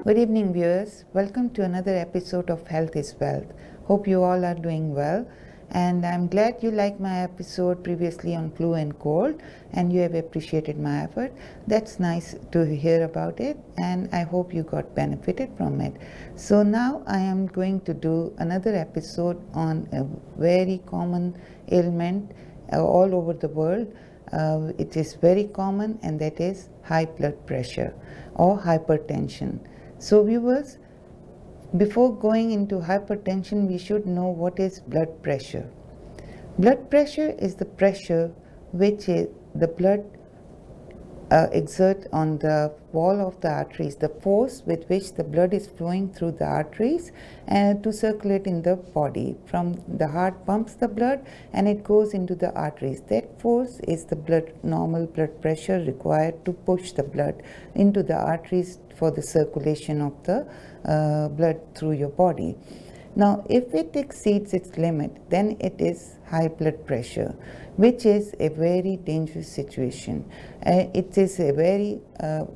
Good evening, viewers. Welcome to another episode of Health is Wealth. Hope you all are doing well, and I'm glad you liked my episode previously on flu and cold and you have appreciated my effort. That's nice to hear about it, and I hope you got benefited from it. So now I am going to do another episode on a very common ailment all over the world. It is very common, and that is high blood pressure or hypertension. So viewers, before going into hypertension, we should know what is blood pressure. Blood pressure is the pressure which is the blood exert on the wall of the arteries, the force with which the blood is flowing through the arteries and to circulate in the body. From the heart pumps the blood and it goes into the arteries. That force is the normal blood pressure required to push the blood into the arteries for the circulation of the blood through your body. Now, if it exceeds its limit, then it is high blood pressure, which is a very dangerous situation. It is a very,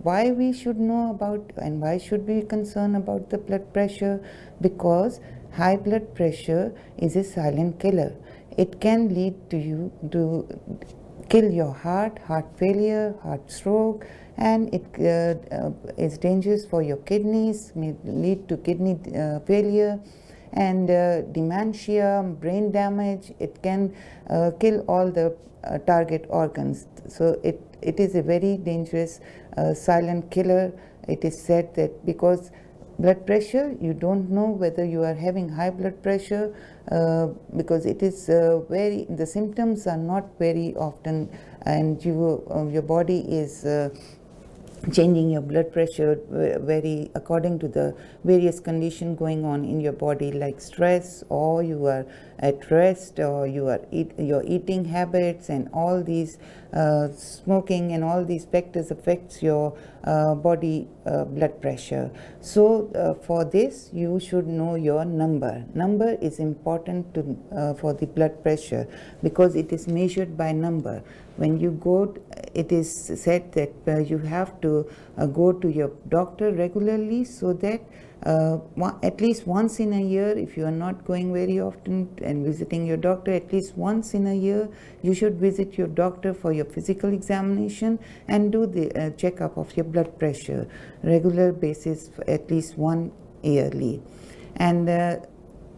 why we should know about and why should we be concerned about the blood pressure? Because high blood pressure is a silent killer. It can lead to you to kill your heart failure, heart stroke, and it is dangerous for your kidneys, may lead to kidney failure and dementia, brain damage. It can kill all the target organs. So it is a very dangerous silent killer. It is said that because blood pressure, you don't know whether you are having high blood pressure because it is the symptoms are not very often, and your body is changing your blood pressure very according to the various conditions going on in your body, like stress, or you are at rest, or your eating habits, and all these smoking and all these factors affects your body blood pressure. So for this you should know your number. Number is important to for the blood pressure because it is measured by number. When you go, it is said that you have to go to your doctor regularly, so that at least once in a year, if you are not going very often and visiting your doctor, at least once in a year you should visit your doctor for your physical examination and do the checkup of your blood pressure regular basis, at least one yearly. And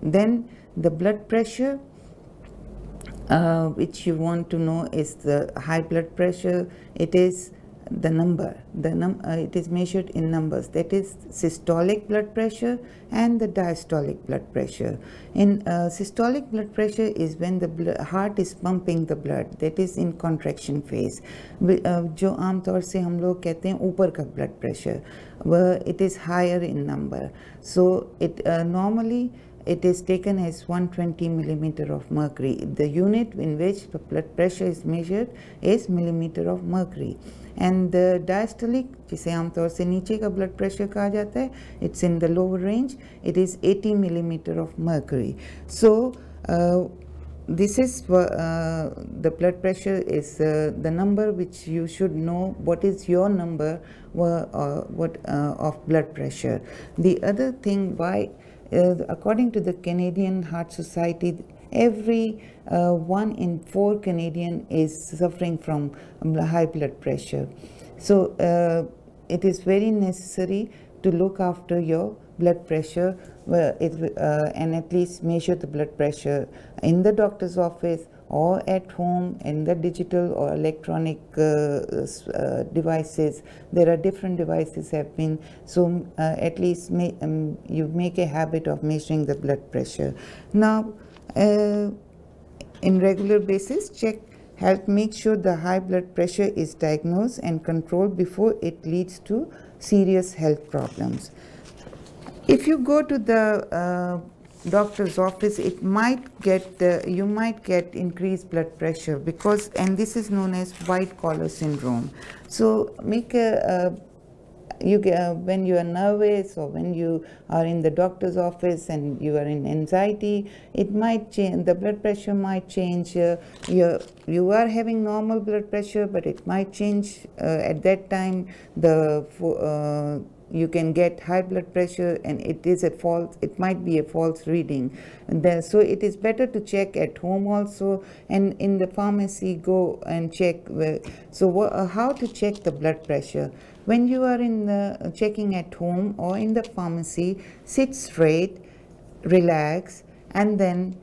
then the blood pressure which you want to know is the high blood pressure. It is the number. It is measured in numbers. That is systolic blood pressure and the diastolic blood pressure. In systolic blood pressure is when the heart is pumping the blood. That is in contraction phase. जो आम तौर से हम लोग कहते हैं ऊपर का blood pressure, it is higher in number. So it normally it is taken as 120 millimeter of mercury. The unit in which the blood pressure is measured is millimeter of mercury. And the diastolic, जिसे आमतौर से नीचे का blood pressure कहा जाता है, it's in the lower range. It is 80 millimeter of mercury. So this is the blood pressure is the number which you should know. What is your number of blood pressure? The other thing why, according to the Canadian Heart Society, every 1 in 4 Canadian is suffering from high blood pressure. So it is very necessary to look after your blood pressure and at least measure the blood pressure in the doctor's office or at home in the digital or electronic devices. There are different devices have been, so at least you make a habit of measuring the blood pressure. Now in regular basis, make sure the high blood pressure is diagnosed and controlled before it leads to serious health problems. If you go to the doctor's office, it might get you might get increased blood pressure because, and this is known as white collar syndrome. So make a when you are nervous or when you are in the doctor's office and you are in anxiety, it might change, the blood pressure might change. You are having normal blood pressure, but it might change at that time. you can get high blood pressure and it might be a false reading. So it is better to check at home also, and in the pharmacy go and check. How to check the blood pressure? When you are in the checking at home or in the pharmacy, sit straight, relax, and then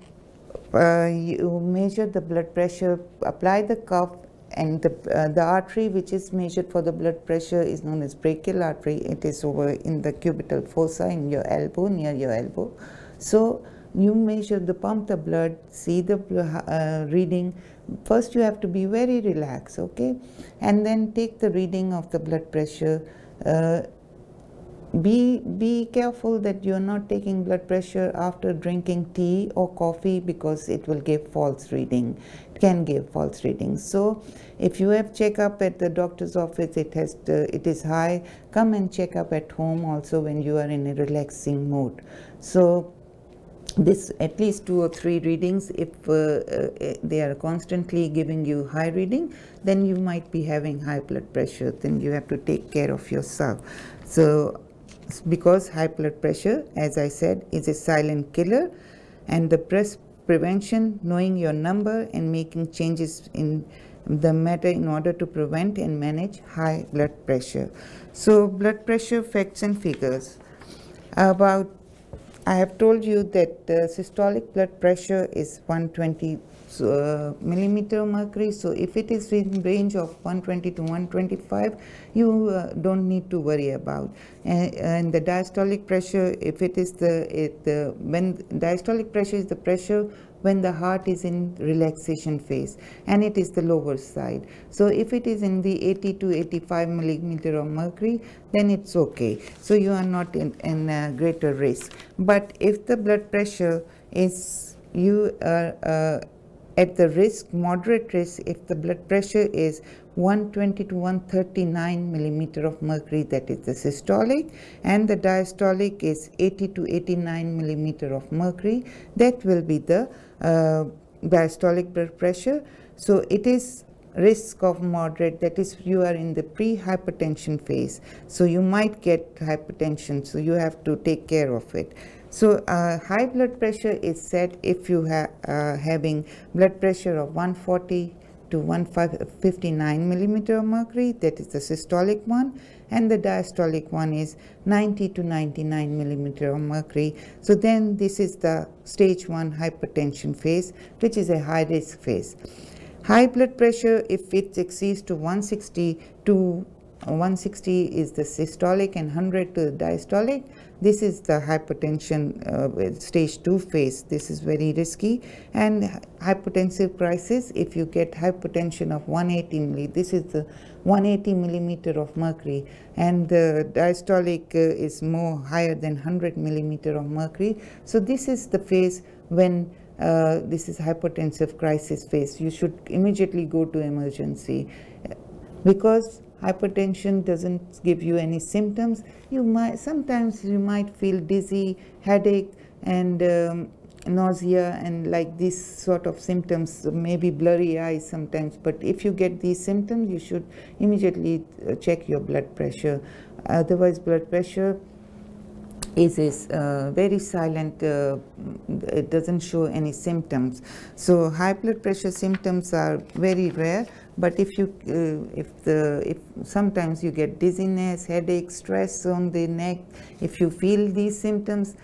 you measure the blood pressure, apply the cuff, and the artery which is measured for the blood pressure is known as brachial artery. It is over in the cubital fossa in your elbow, near your elbow. So you measure pump the blood, see the reading. First you have to be very relaxed, okay, and then take the reading of the blood pressure. Be careful that you are not taking blood pressure after drinking tea or coffee, because it will give false reading. It can give false readings. So if you have checkup at the doctor's office, it is high, come and check up at home also when you are in a relaxing mood. So this at least 2 or 3 readings. If they are constantly giving you high reading, then you might be having high blood pressure. Then you have to take care of yourself. So because high blood pressure, as I said, is a silent killer, and the breast prevention, knowing your number and making changes in the matter in order to prevent and manage high blood pressure. So blood pressure facts and figures. I have told you that systolic blood pressure is 120 millimeter mercury. So if it is in range of 120 to 125, you don't need to worry about. And the diastolic pressure, if it is when diastolic pressure is the pressure when the heart is in relaxation phase, and it is the lower side. So if it is in the 80 to 85 millimeter of mercury, then it's okay. So you are not in a greater risk. But if the blood pressure is, you are at the risk, moderate risk, if the blood pressure is 120 to 139 millimeter of mercury, that is the systolic, and the diastolic is 80 to 89 millimeter of mercury, that will be the diastolic blood pressure. So it is risk of moderate, that is you are in the pre-hypertension phase, so you might get hypertension, so you have to take care of it. So high blood pressure is said if you have having blood pressure of 140 to 159 millimeter of mercury, that is the systolic one, and the diastolic one is 90 to 99 millimeter of mercury. So then this is the stage 1 hypertension phase, which is a high risk phase. High blood pressure, if it exceeds to 160 is the systolic and 100 to the diastolic, this is the hypertension stage 2 phase. This is very risky. And hypertensive crisis, if you get hypertension of 180 this is the 180 millimeter of mercury, and the diastolic is more higher than 100 millimeter of mercury. So this is the phase when this is hypertensive crisis phase. You should immediately go to emergency, because hypertension doesn't give you any symptoms. Sometimes you might feel dizzy, headache, and nausea, and like these sort of symptoms, maybe blurry eyes sometimes. But if you get these symptoms, you should immediately check your blood pressure. Otherwise, blood pressure is very silent. It doesn't show any symptoms. So high blood pressure symptoms are very rare. But if sometimes you get dizziness, headache, stress on the neck, if you feel these symptoms,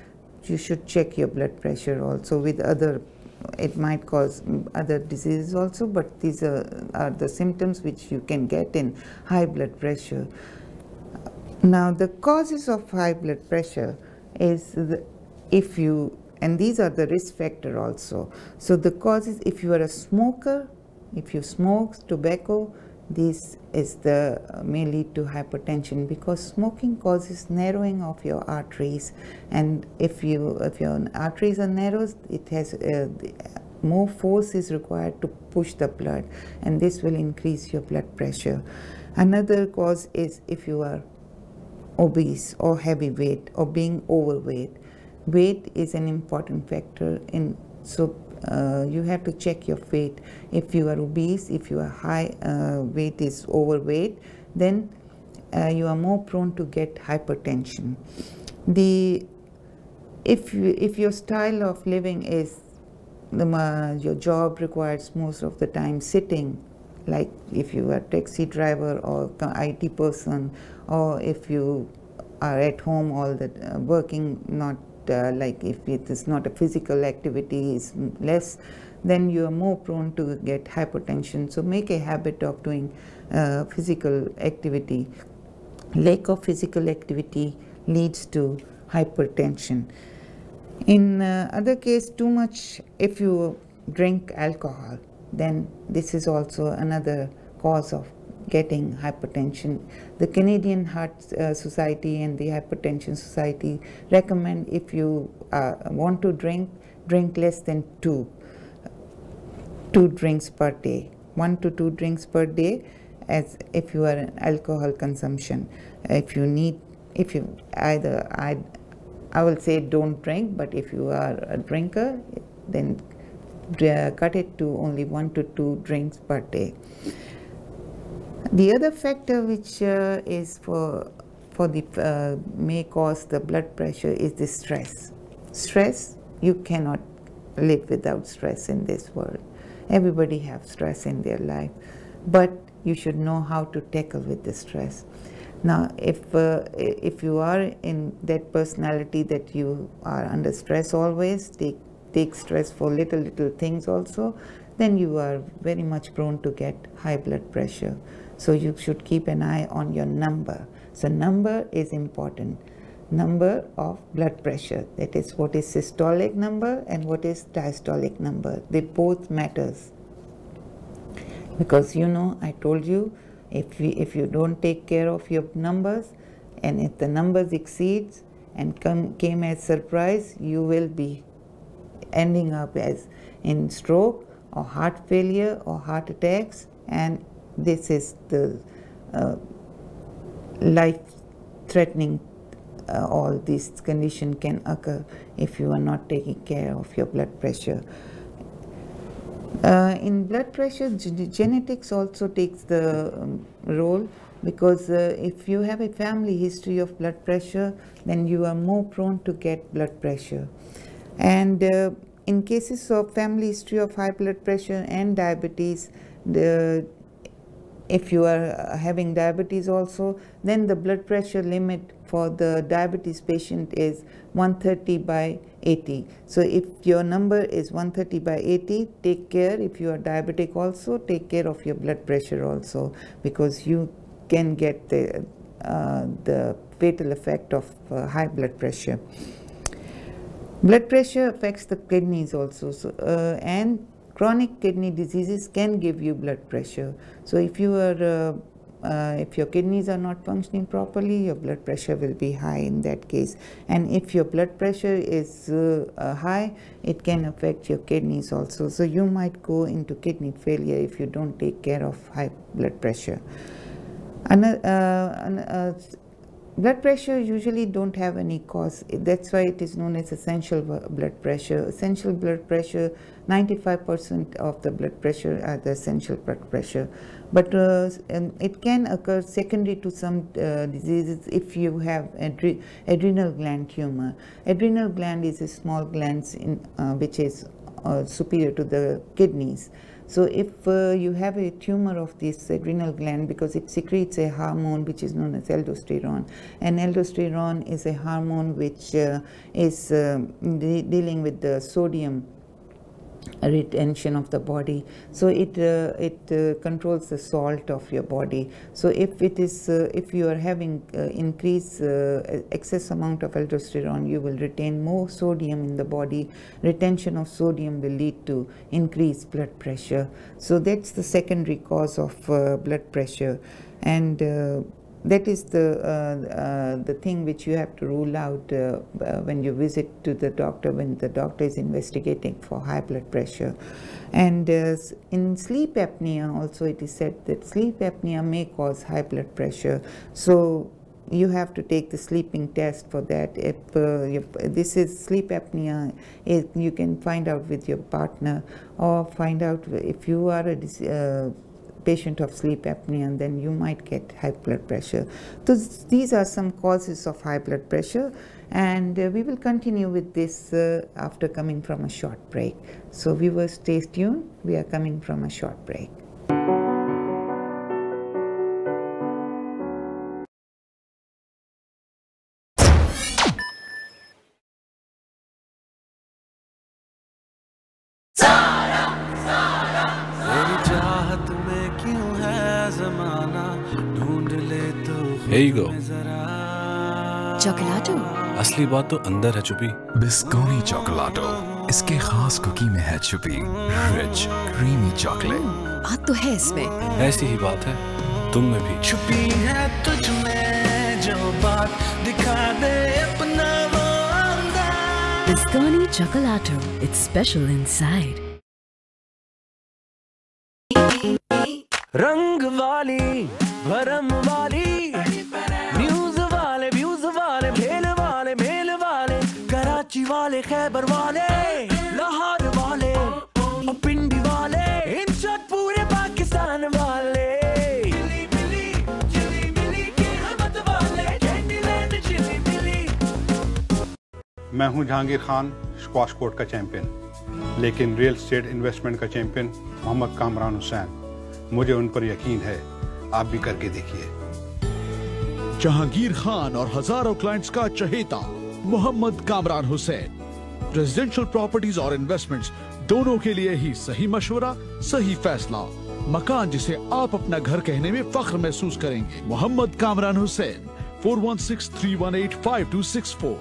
you should check your blood pressure also with other. It might cause other diseases also, but these are the symptoms which you can get in high blood pressure. Now the causes of high blood pressure is and these are the risk factor also. So the causes, if you are a smoker, if you smoke tobacco, this is may lead to hypertension, because smoking causes narrowing of your arteries, and if your arteries are narrowed, it has more force is required to push the blood, and this will increase your blood pressure. Another cause is if you are obese or heavy weight or being overweight. Weight is an important factor you have to check your weight. If you are obese, if you are high weight is overweight, then you are more prone to get hypertension. If your style of living is your job requires most of the time sitting, like if you are a taxi driver or IT person, or if you are at home all the working, not like if it is not a physical activity, is less, then you are more prone to get hypertension. So make a habit of doing physical activity. Lack of physical activity leads to hypertension. In other case, too much, if you drink alcohol, then this is also another cause of getting hypertension. The Canadian Heart Society and the Hypertension Society recommend, if you want to drink less than two drinks per day, 1 to 2 drinks per day, as if you are an alcohol consumption. If you either, I will say don't drink, but if you are a drinker, then cut it to only 1 to 2 drinks per day. The other factor which is may cause the blood pressure is the stress. Stress, you cannot live without stress in this world. Everybody have stress in their life, but you should know how to tackle with the stress. Now, if you are in that personality that you are under stress always, take stress for little things also, then you are very much prone to get high blood pressure. So you should keep an eye on your number. So number is important. Number of blood pressure, that is what is systolic number and what is diastolic number. They both matters. Because I told you, if you don't take care of your numbers, and if the numbers exceeds and came as surprise, you will be ending up as in stroke or heart failure or heart attacks, and this is the life-threatening. All these conditions can occur if you are not taking care of your blood pressure. In blood pressure, genetics also takes the role, because if you have a family history of blood pressure, then you are more prone to get blood pressure. And in cases of family history of high blood pressure and diabetes, if you are having diabetes also, then the blood pressure limit for the diabetes patient is 130/80. So if your number is 130/80, take care. If you are diabetic also, take care of your blood pressure also, because you can get the fatal effect of high blood pressure. Blood pressure affects the kidneys also, and chronic kidney diseases can give you blood pressure. So if your kidneys are not functioning properly, your blood pressure will be high in that case. And if your blood pressure is high, it can affect your kidneys also. So you might go into kidney failure if you don't take care of high blood pressure. Blood pressure usually don't have any cause. That's why it is known as essential blood pressure. Essential blood pressure, 95% of the blood pressure are the essential blood pressure. But it can occur secondary to some diseases if you have adrenal gland tumor. Adrenal gland is a small gland which is superior to the kidneys. So if you have a tumor of this adrenal gland, because it secretes a hormone which is known as aldosterone, and aldosterone is a hormone which is dealing with the sodium retention of the body. So it controls the salt of your body. So if you are having excess amount of aldosterone, you will retain more sodium in the body. Retention of sodium will lead to increased blood pressure. So that's the secondary cause of blood pressure, and that is the thing which you have to rule out when you visit to the doctor, when the doctor is investigating for high blood pressure. And in sleep apnea also, it is said that sleep apnea may cause high blood pressure. So you have to take the sleeping test for that. If this is sleep apnea, you can find out with your partner, or find out if you are patient of sleep apnea, then you might get high blood pressure. So these are some causes of high blood pressure, and we will continue with this after coming from a short break. So viewers, stay tuned. We are coming from a short break. Here you go. चॉकलाटो असली बात तो अंदर है छुपी. बिस्कोनी चॉकलाटो इसके खास cookie में है छुपी रिच क्रीमी चॉकलेट. बात तो है इसमें. ऐसी ही बात है तुम में भी. छुपी है तुझ में जो बात दिखा दे अपना वो अंदाज. बिस्कोनी चॉकलाटो, it's special inside. रंग वाली भरम वाली न्यूज वाले व्यूज वाले भेल वाले मेल वाले कराची वाले खैबर वाले लाहौर वाले और पिंडी वाले इन शॉट पूरे पाकिस्तान वाले चिली मिली के हमत वाले कैंडीलैंड चिली मिली. मैं हूं जहांगीर खान, स्क्वाश कोर्ट का चैंपियन, लेकिन रियल एस्टेट इन्वेस्टमेंट का चैंपियन मोहम्मद कामरान हुसैन. मुझे उन पर यकीन है, आप भी करके देखिए. जहांगीर खान और हजारों क्लाइंट्स का चहेता मोहम्मद कामरान हुसैन. रेजिडेंशियल प्रॉपर्टीज और इन्वेस्टमेंट्स दोनों के लिए ही सही मशवरा, सही फैसला. मकान जिसे आप अपना घर कहने में फख्र महसूस करेंगे. Mohammad Kamran Hussain, 4163185264.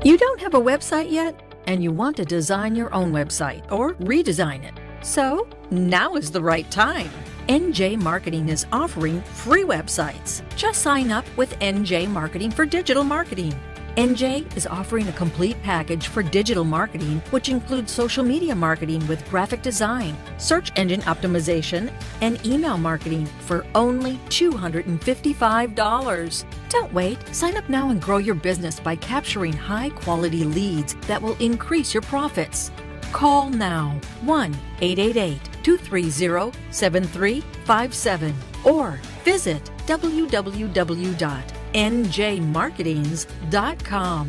You don't have a website yet, and you want to design your own website or redesign it. So, now is the right time. NJ Marketing is offering free websites. Just sign up with NJ Marketing for digital marketing. NJ is offering a complete package for digital marketing, which includes social media marketing with graphic design, search engine optimization, and email marketing for only $255. Don't wait. Sign up now and grow your business by capturing high-quality leads that will increase your profits. Call now 1-888-230-7357 or visit www.njmarketings.com.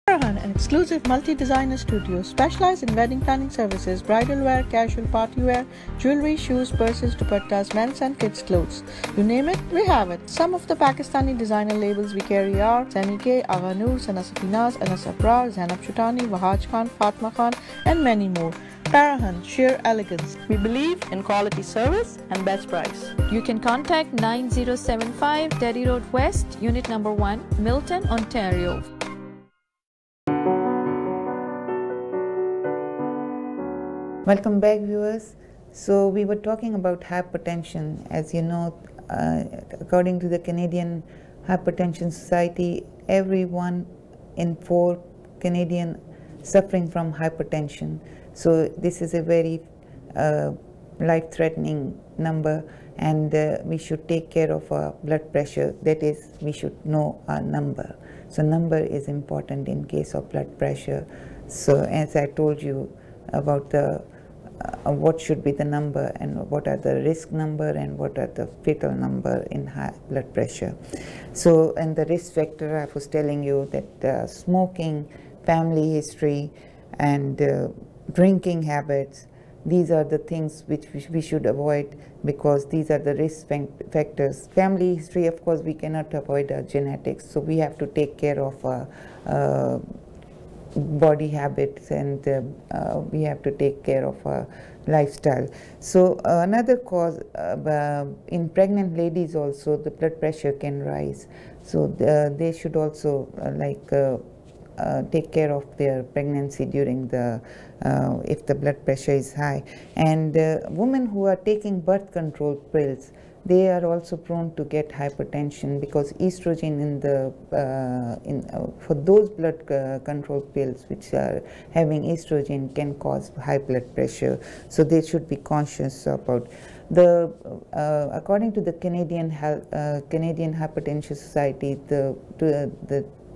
An exclusive multi-designer studio specialized in wedding planning services, bridal wear, casual party wear, jewelry, shoes, purses, dupattas, men's and kids' clothes. You name it, we have it. Some of the Pakistani designer labels we carry are Semi-K, Agha Noor, Sana Safinaz, Anas Abrar, Zainab Shutani, Wahaj Khan, Fatma Khan, and many more. Parahan, sheer elegance. We believe in quality service and best price. You can contact 9075 Derry Road West, Unit Number 1, Milton, Ontario. Welcome back, viewers. So we were talking about hypertension. As you know, according to the Canadian Hypertension Society, everyone in 4 Canadian suffering from hypertension. So this is a very life-threatening number, and we should take care of our blood pressure. That is, we should know our number. So number is important in case of blood pressure. So as I told you about the what should be the number, and what are the risk number, and what are the fatal number in high blood pressure. So, and the risk factor, I was telling you that smoking, family history, and drinking habits, these are the things which we should avoid, because these are the risk factors. Family history, of course, we cannot avoid our genetics, so we have to take care of body habits, and we have to take care of our lifestyle. So another cause, in pregnant ladies also, the blood pressure can rise. So they should also take care of their pregnancy during the if the blood pressure is high. And women who are taking birth control pills, they are also prone to get hypertension, because estrogen in the for those blood control pills which are having estrogen can cause high blood pressure. So they should be conscious about the according to the Canadian Hypertension Society, the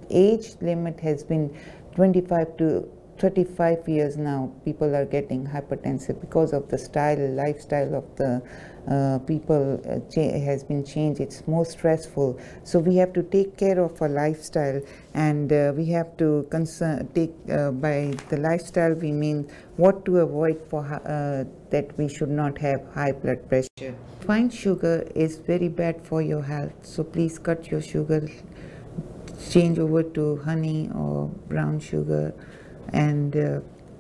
age limit has been 25 to 35 years now, people are getting hypertensive because of the lifestyle of the people has been changed. It's more stressful. So we have to take care of our lifestyle, and we have to by the lifestyle we mean what to avoid for that we should not have high blood pressure. Refined sugar is very bad for your health, so please cut your sugar, change over to honey or brown sugar, and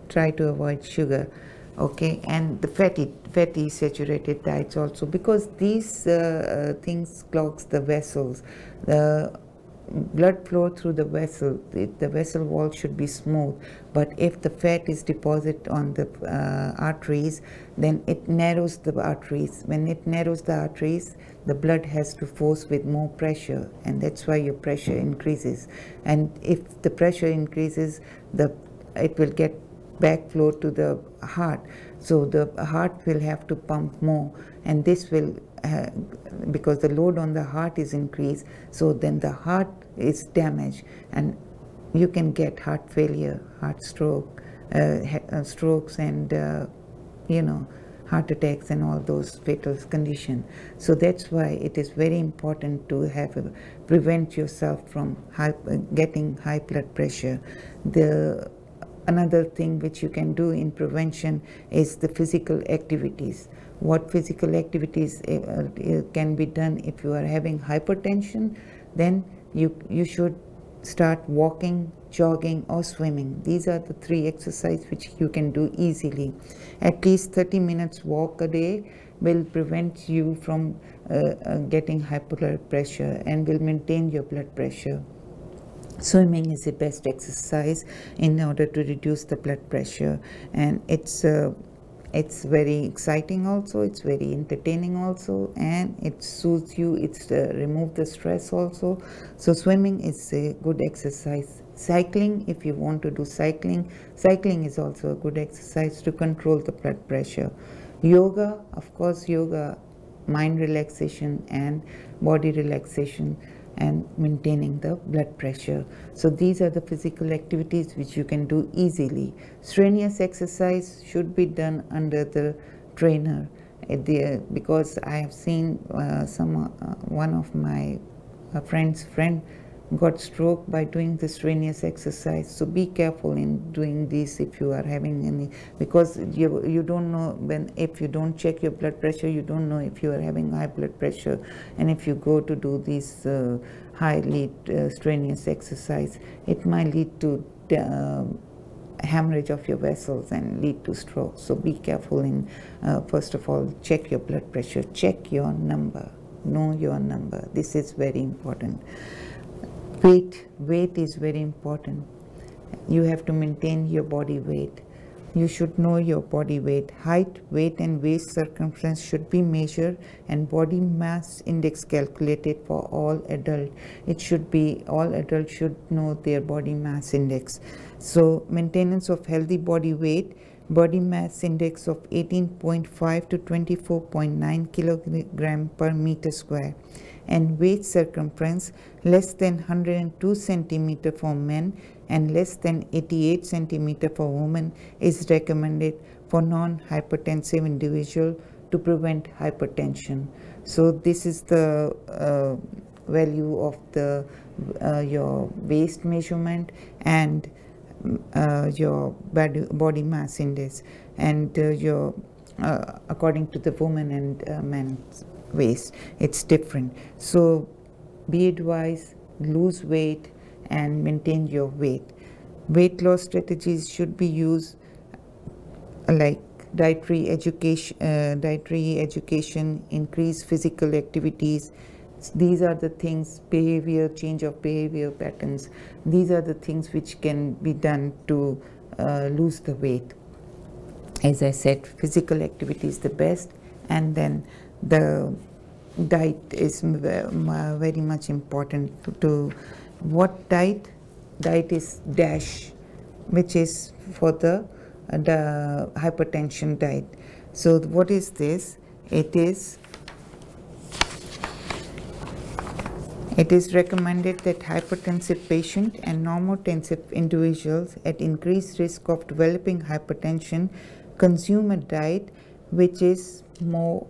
try to avoid sugar. Okay, and the fatty saturated diets also, because these things clogs the vessels. The blood flow through the vessel, the vessel wall should be smooth, but if the fat is deposited on the arteries, then it narrows the arteries. When it narrows the arteries, the blood has to force with more pressure, and that's why your pressure increases. And if the pressure increases, it will get backflow to the heart, so the heart will have to pump more, and this will because the load on the heart is increased, so then the heart is damaged, and you can get heart failure, heart stroke, strokes, and heart attacks and all those fatal conditions. So that's why it is very important to prevent yourself from getting high blood pressure. Another thing which you can do in prevention is the physical activities. What physical activities can be done if you are having hypertension? Then you should start walking, jogging, or swimming. These are the 3 exercises which you can do easily. At least 30 minutes walk a day will prevent you from getting high blood pressure and will maintain your blood pressure. Swimming is the best exercise in order to reduce the blood pressure, and it's very exciting also, it's very entertaining also, and it soothes you, it's remove the stress also. So swimming is a good exercise. Cycling, if you want to do cycling is also a good exercise to control the blood pressure. Yoga, of course, mind relaxation and body relaxation, and maintaining the blood pressure. So these are the physical activities which you can do easily. Strenuous exercise should be done under the trainer, because I have seen one of my friend got stroke by doing the strenuous exercise. So be careful in doing this if you are having any, because you don't know, if you don't check your blood pressure, you don't know if you are having high blood pressure. And if you go to do this highly strenuous exercise, it might lead to hemorrhage of your vessels and lead to stroke. So be careful in first of all, check your blood pressure, check your number, know your number. This is very important. Weight is very important. You have to maintain your body weight. You should know your body weight. Height, weight, and waist circumference should be measured, and body mass index calculated for all adults. It should be, all adults should know their body mass index. So maintenance of healthy body weight, body mass index of 18.5 to 24.9 kilogram per meter square, and waist circumference less than 102 centimeter for men and less than 88 centimeter for women is recommended for non-hypertensive individual to prevent hypertension. So this is the value of the your waist measurement and your body mass index, and your according to the woman and men's waist, it's different. So be advised, lose weight and maintain your weight. Weight loss strategies should be used like dietary education, increase physical activities. These are the things, change of behavior patterns. These are the things which can be done to lose the weight. As I said, physical activity is the best, and then the diet is very much important. What diet? Diet is DASH, which is for the hypertension diet. So what is this? It It is recommended that hypertensive patient and normotensive individuals at increased risk of developing hypertension consume a diet which is more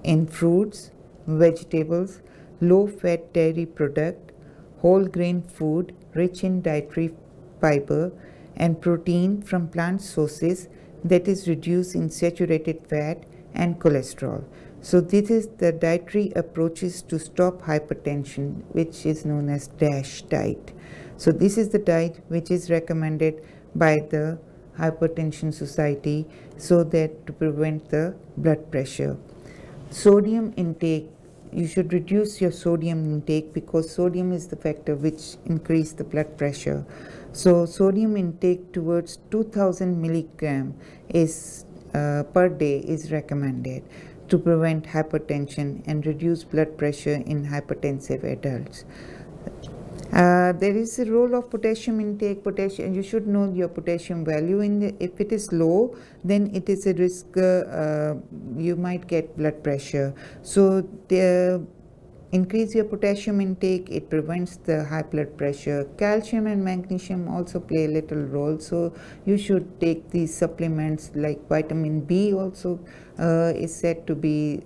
in fruits, vegetables, low-fat dairy product, whole grain food rich in dietary fiber and protein from plant sources that is reduced in saturated fat and cholesterol. So this is the dietary approaches to stop hypertension, which is known as DASH diet. So this is the diet which is recommended by the Hypertension Society so that to prevent the blood pressure. Sodium intake, you should reduce your sodium intake because sodium is the factor which increase the blood pressure. So sodium intake towards 2000 milligram is per day is recommended to prevent hypertension and reduce blood pressure in hypertensive adults. There is a role of potassium intake. Potassium, you should know your potassium value. If it is low, then it is a risk you might get blood pressure. So increase your potassium intake, it prevents the high blood pressure. Calcium and magnesium also play a little role, so you should take these supplements like vitamin B also is said to be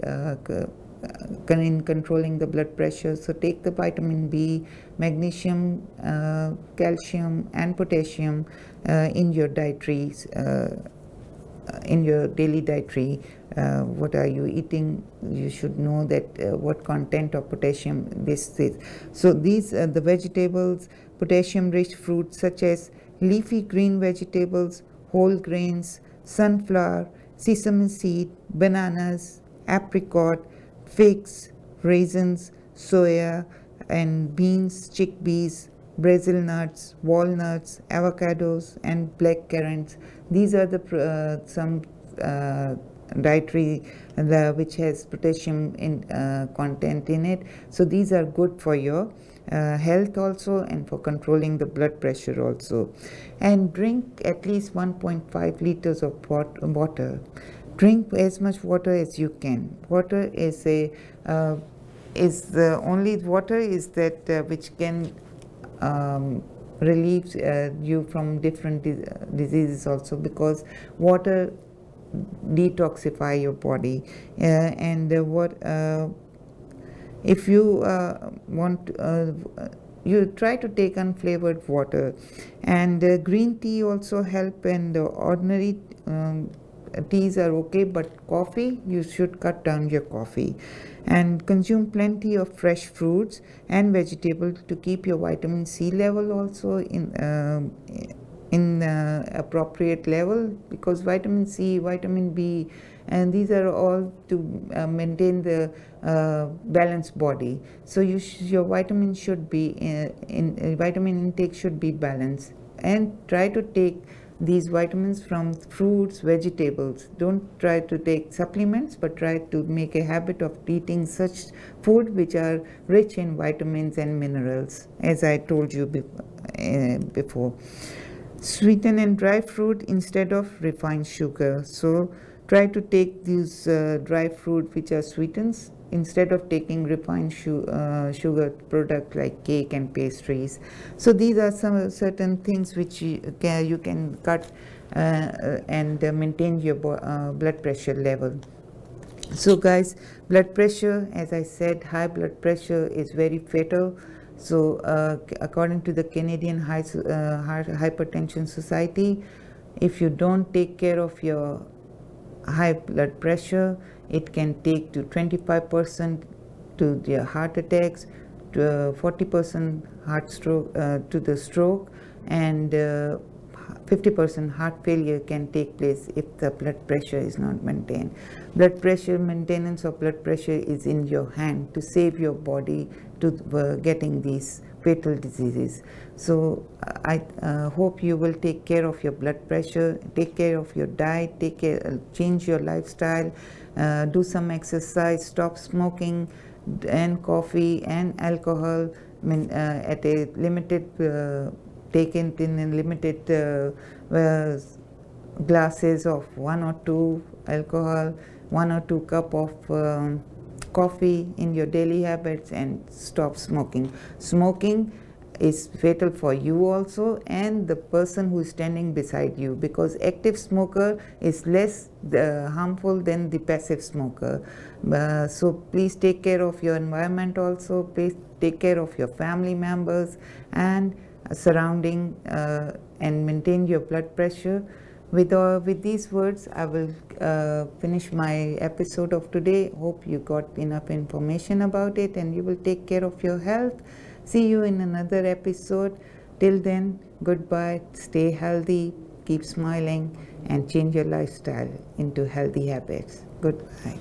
in controlling the blood pressure. So take the vitamin B, magnesium, calcium and potassium in your dietary in your daily dietary. What are you eating? You should know that what content of potassium this is. So these are the vegetables, potassium rich fruits such as leafy green vegetables, whole grains, sunflower, sesame seed, bananas, apricot, figs, raisins, soya and beans, chickpeas, Brazil nuts, walnuts, avocados and black currants. These are the some dietary which has potassium in content in it. So these are good for your health also and for controlling the blood pressure also. And drink at least 1.5 liters of water. Drink as much water as you can. Water is the only water is that which can relieves you from different diseases also, because water detoxify your body if you want you try to take unflavored water, and green tea also help, and ordinary teas are okay, but coffee, you should cut down your coffee, and consume plenty of fresh fruits and vegetables to keep your vitamin C level also in appropriate level, because vitamin C, vitamin B, and these are all to maintain the balanced body. So your vitamin should be vitamin intake should be balanced, and try to take these vitamins from fruits, vegetables. Don't try to take supplements, but try to make a habit of eating such food which are rich in vitamins and minerals, as I told you before. Sweeten and dry fruit instead of refined sugar. So try to take these dry fruit which are sweetened instead of taking refined sugar product like cake and pastries. So these are some certain things which you can cut and maintain your blood pressure level. So guys, blood pressure, as I said, high blood pressure is very fatal. So according to the Canadian Hypertension Society, if you don't take care of your high blood pressure, it can take to 25% to the heart attacks, to 40% heart stroke to the stroke, and 50% heart failure can take place if the blood pressure is not maintained. Maintenance of blood pressure is in your hand to save your body to getting these fatal diseases. So I hope you will take care of your blood pressure, take care of your diet, change your lifestyle, do some exercise, stop smoking and coffee and alcohol at a limited taken in a limited glasses of 1 or 2 alcohol, 1 or 2 cup of coffee in your daily habits and stop smoking. Smoking is fatal for you also and the person who is standing beside you, because active smoker is less harmful than the passive smoker. So please take care of your environment also, please take care of your family members and surrounding and maintain your blood pressure. With these words, I will finish my episode of today. Hope you got enough information about it and you will take care of your health. See you in another episode. Till then, goodbye, stay healthy, keep smiling and change your lifestyle into healthy habits. Goodbye.